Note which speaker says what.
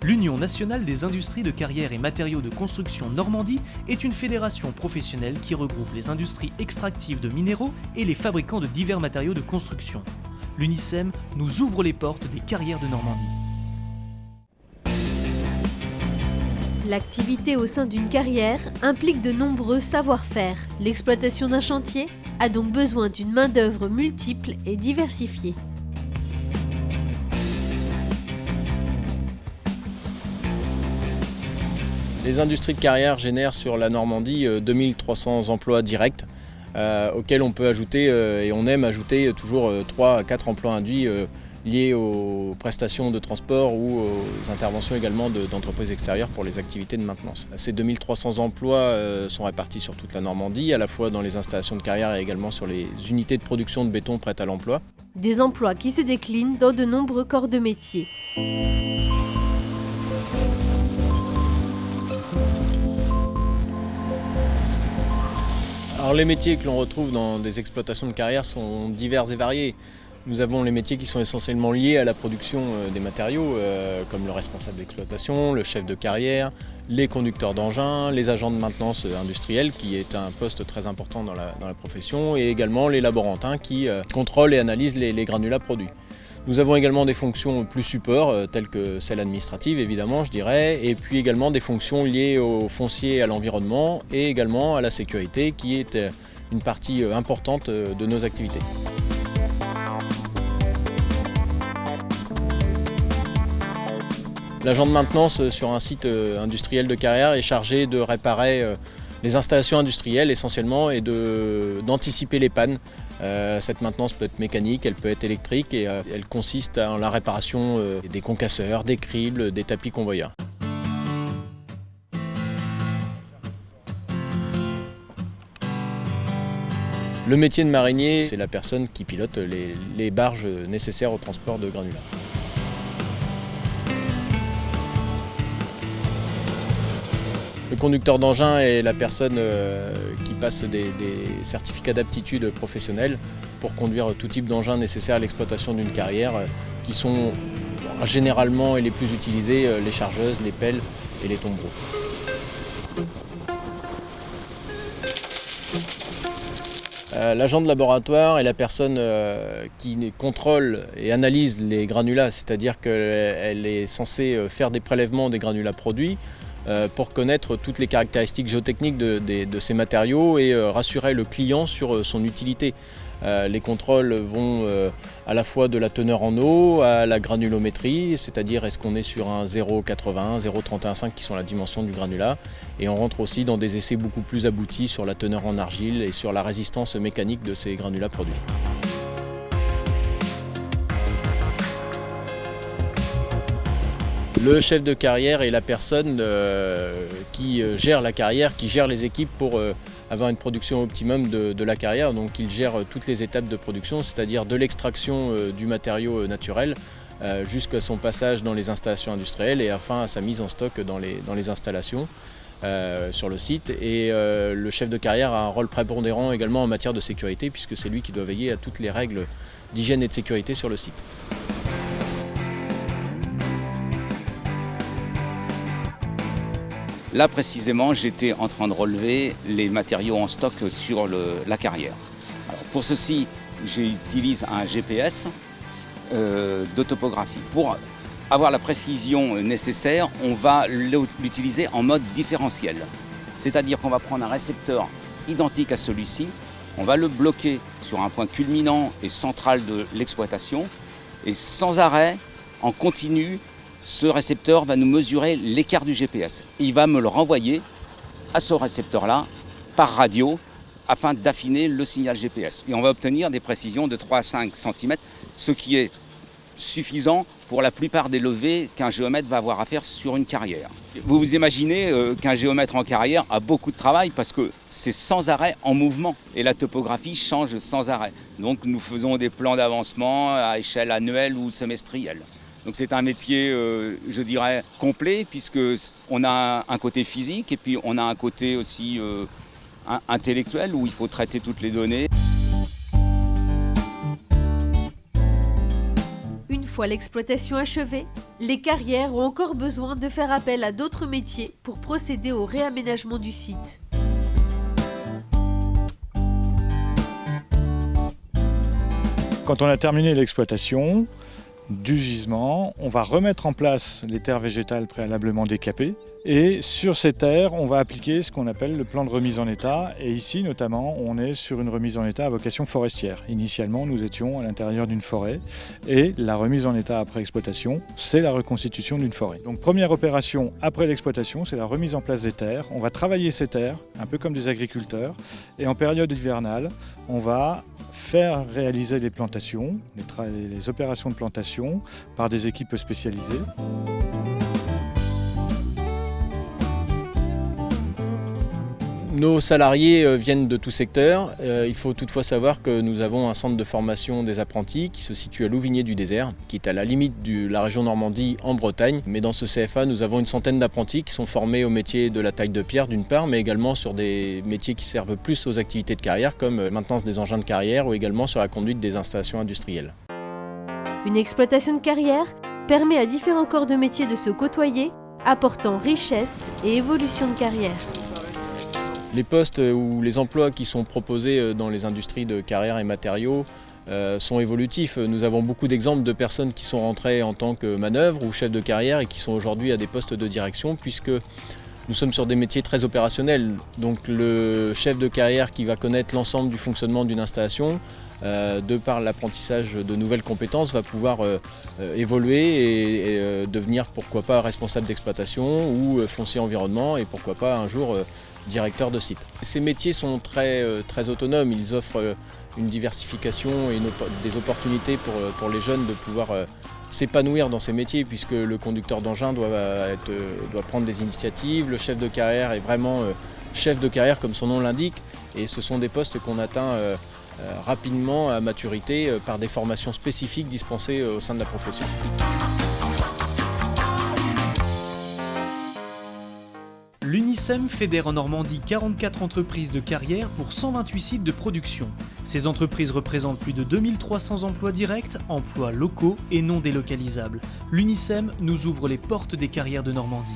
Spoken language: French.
Speaker 1: L'Union nationale des industries de carrière et matériaux de construction Normandie est une fédération professionnelle qui regroupe les industries extractives de minéraux et les fabricants de divers matériaux de construction. L'UNICEM nous ouvre les portes des carrières de Normandie.
Speaker 2: L'activité au sein d'une carrière implique de nombreux savoir-faire. L'exploitation d'un chantier a donc besoin d'une main-d'œuvre multiple et diversifiée.
Speaker 3: Les industries de carrière génèrent sur la Normandie 2300 emplois directs auxquels on peut ajouter et on aime ajouter toujours 3 à 4 emplois induits liés aux prestations de transport ou aux interventions également d'entreprises extérieures pour les activités de maintenance. Ces 2300 emplois sont répartis sur toute la Normandie, à la fois dans les installations de carrière et également sur les unités de production de béton prêtes à l'emploi.
Speaker 2: Des emplois qui se déclinent dans de nombreux corps de métier.
Speaker 3: Alors les métiers que l'on retrouve dans des exploitations de carrière sont divers et variés. Nous avons les métiers qui sont essentiellement liés à la production des matériaux, comme le responsable d'exploitation, le chef de carrière, les conducteurs d'engins, les agents de maintenance industrielle, qui est un poste très important dans la profession, et également les laborantins qui contrôlent et analysent les granulats produits. Nous avons également des fonctions plus support, telles que celles administratives évidemment, je dirais, et puis également des fonctions liées au foncier et à l'environnement, et également à la sécurité, qui est une partie importante de nos activités. L'agent de maintenance sur un site industriel de carrière est chargé de réparer les installations industrielles essentiellement et d'anticiper les pannes. Cette maintenance peut être mécanique, elle peut être électrique et elle consiste en la réparation des concasseurs, des cribles, des tapis convoyeurs. Le métier de marinier, c'est la personne qui pilote les barges nécessaires au transport de granulats. Le conducteur d'engin est la personne qui passe des certificats d'aptitude professionnelle pour conduire tout type d'engin nécessaire à l'exploitation d'une carrière, qui sont généralement et les plus utilisés les chargeuses, les pelles et les tombereaux. L'agent de laboratoire est la personne qui contrôle et analyse les granulats, c'est-à-dire qu'elle est censée faire des prélèvements des granulats produits, pour connaître toutes les caractéristiques géotechniques de ces matériaux et rassurer le client sur son utilité. Les contrôles vont à la fois de la teneur en eau à la granulométrie, c'est-à-dire est-ce qu'on est sur un 0,80, 0,315 qui sont la dimension du granulat, et on rentre aussi dans des essais beaucoup plus aboutis sur la teneur en argile et sur la résistance mécanique de ces granulats produits. Le chef de carrière est la personne qui gère la carrière, qui gère les équipes pour avoir une production optimum de la carrière. Donc il gère toutes les étapes de production, c'est-à-dire de l'extraction du matériau naturel jusqu'à son passage dans les installations industrielles et enfin à sa mise en stock dans les installations sur le site. Et le chef de carrière a un rôle prépondérant également en matière de sécurité, puisque c'est lui qui doit veiller à toutes les règles d'hygiène et de sécurité sur le site.
Speaker 4: Là précisément, j'étais en train de relever les matériaux en stock sur la carrière. Alors, pour ceci, j'utilise un GPS de topographie. Pour avoir la précision nécessaire, on va l'utiliser en mode différentiel. C'est-à-dire qu'on va prendre un récepteur identique à celui-ci, on va le bloquer sur un point culminant et central de l'exploitation, et sans arrêt, en continu, ce récepteur va nous mesurer l'écart du GPS. Il va me le renvoyer à ce récepteur-là par radio afin d'affiner le signal GPS. Et on va obtenir des précisions de 3 à 5 cm, ce qui est suffisant pour la plupart des levées qu'un géomètre va avoir à faire sur une carrière. Vous vous imaginez qu'un géomètre en carrière a beaucoup de travail parce que c'est sans arrêt en mouvement et la topographie change sans arrêt. Donc nous faisons des plans d'avancement à échelle annuelle ou semestrielle. Donc c'est un métier, je dirais, complet, puisqu'on a un côté physique et puis on a un côté aussi intellectuel où il faut traiter toutes les données.
Speaker 2: fois l'exploitation achevée, les carrières ont encore besoin de faire appel à d'autres métiers pour procéder au réaménagement du site.
Speaker 5: Quand on a terminé l'exploitation du gisement, on va remettre en place les terres végétales préalablement décapées et sur ces terres, on va appliquer ce qu'on appelle le plan de remise en état et ici notamment, on est sur une remise en état à vocation forestière. Initialement, nous étions à l'intérieur d'une forêt et la remise en état après exploitation, c'est la reconstitution d'une forêt. Donc première opération après l'exploitation, c'est la remise en place des terres. On va travailler ces terres, un peu comme des agriculteurs et en période hivernale, on va faire réaliser les plantations, les opérations de plantation par des équipes spécialisées.
Speaker 3: Nos salariés viennent de tout secteur. Il faut toutefois savoir que nous avons un centre de formation des apprentis qui se situe à Louvigné-du-Désert, qui est à la limite de la région Normandie en Bretagne. Mais dans ce CFA, nous avons une centaine d'apprentis qui sont formés au métier de la taille de pierre d'une part, mais également sur des métiers qui servent plus aux activités de carrière comme maintenance des engins de carrière ou également sur la conduite des installations industrielles.
Speaker 2: Une exploitation de carrière permet à différents corps de métier de se côtoyer, apportant richesse et évolution de carrière.
Speaker 3: Les postes ou les emplois qui sont proposés dans les industries de carrière et matériaux sont évolutifs. Nous avons beaucoup d'exemples de personnes qui sont rentrées en tant que manœuvre ou chef de carrière et qui sont aujourd'hui à des postes de direction puisque nous sommes sur des métiers très opérationnels. Donc le chef de carrière qui va connaître l'ensemble du fonctionnement d'une installation, de par l'apprentissage de nouvelles compétences, va pouvoir évoluer et devenir pourquoi pas responsable d'exploitation ou foncier environnement et pourquoi pas un jour directeur de site. Ces métiers sont très autonomes, ils offrent une diversification et des opportunités pour les jeunes de pouvoir s'épanouir dans ces métiers puisque le conducteur d'engin doit prendre des initiatives, le chef de carrière est vraiment chef de carrière comme son nom l'indique et ce sont des postes qu'on atteint rapidement à maturité par des formations spécifiques dispensées au sein de la profession.
Speaker 1: L'UNICEM fédère en Normandie 44 entreprises de carrière pour 128 sites de production. Ces entreprises représentent plus de 2300 emplois directs, emplois locaux et non délocalisables. L'UNICEM nous ouvre les portes des carrières de Normandie.